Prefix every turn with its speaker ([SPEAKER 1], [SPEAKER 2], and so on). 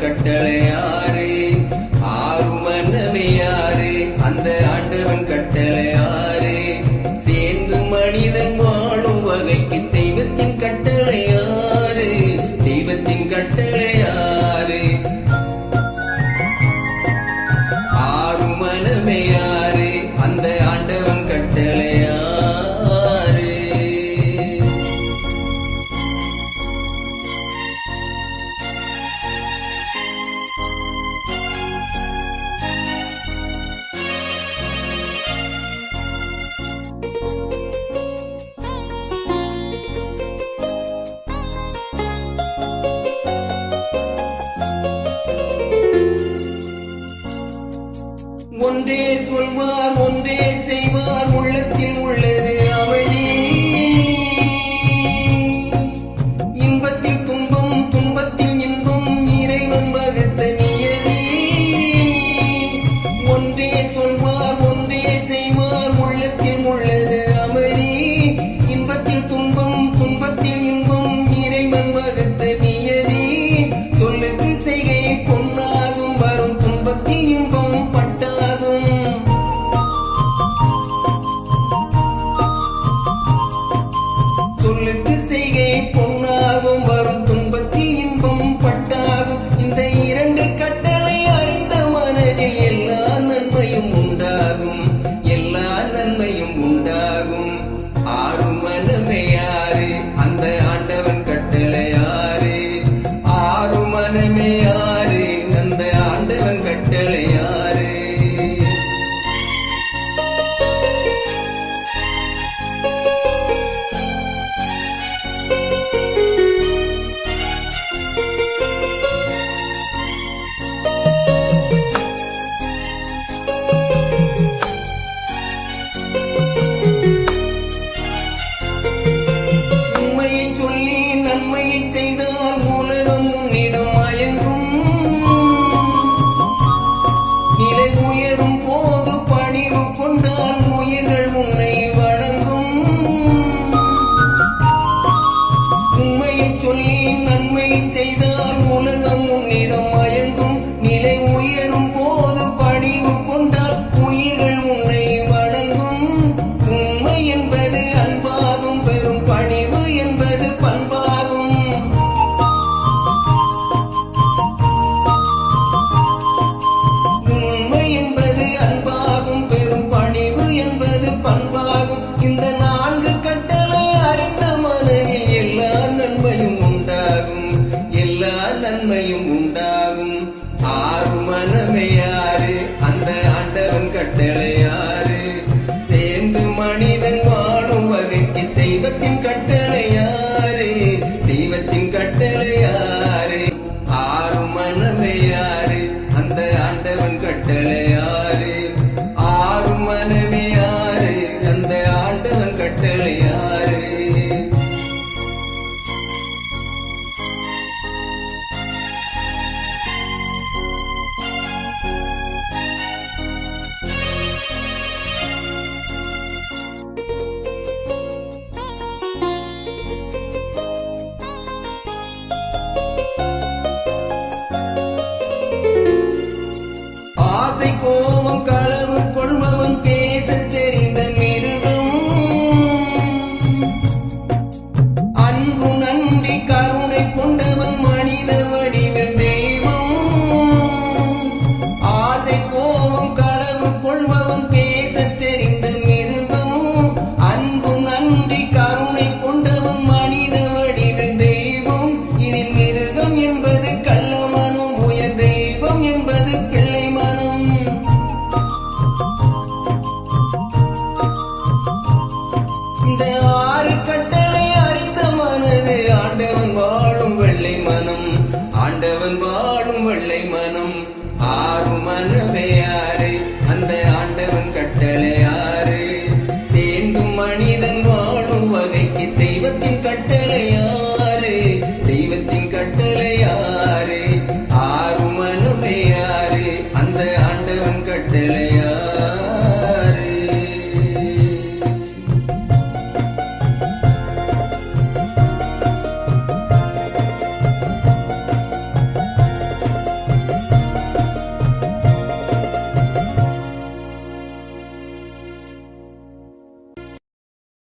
[SPEAKER 1] கட்டளையாறு ஆறு மன்னமையாறு அந்த ஆண்டவன் கட்டளையாறு சேர்ந்து மனிதன் வாழும் வகைக்கு தெய்வத்தின் கட்டளையாறு தெய்வத்தின் கட்டளையாறு ஆறு மனமையாறு அந்த ஆண்டவன் கட்டளையாறு ஒன்றே சொல்வார் ஒன்றே செய்வார் உள்ளத்தில் உள்ளது அமைதி இன்பத்தில் துன்பம் துன்பத்தில் இன்பம் இறைவன் வகுத்த நியதி ஒன்றே சொல்வார் ஒன்றே செய்வார் உள்ளத்தில் உள்ளது அமைதி இன்பத்தில் துன்பம் துன்பத்தில் இன்பம் இறைவன் வகுத்த நியதி சொல்லுக்கு செய்கை பொன்னாகும் வரும் துன்பத்தில் இன்பம் சொல்லுக்கு செய்கை பொன்னாகும் வரும் துன்பத்தில் இன்பம் பட்டாகும் இந்த இரண்டு கட்டளை அறிந்த மனதில் எல்லா நன்மையும் உண்டாகும் எல்லா நன்மையும் உண்டாகும் ஆறு மனமையாறு அந்த ஆண்டவன் கட்டளையாறு ஆறு மனமையாறு அந்த ஆண்டவன் கட்டளையாறு சொல்லி நன்மையை செய்தால் உலகம் உன்னிடம் மயங்கும் நிலை உயரும் போது பணிவு கொண்டால் உயிர்கள் உன்னை வணங்கும் உண்மையை சொல்லி நன்மை செய்தால் உலகம் உன்னிடம் மயங்கும் நிலை உயரும் போது பணிவு கொண்டால் உயிர்கள் உன்னை வணங்கும் உண்மை என்பது அன்பாகும் பெரும் பணிவு என்பது பண்பாகும் உண்மை என்பது அன்பாகும் பெரும் பணிவு என்பது பண்பாகும் இந்த நான்கு கட்டளை அறிந்த மனதில் எல்லா நன்மையும் உண்டாகும் எல்லா நன்மையும் உண்டாகும் ஆறு மனமையாறு அந்த ஆண்டவன் கட்டளை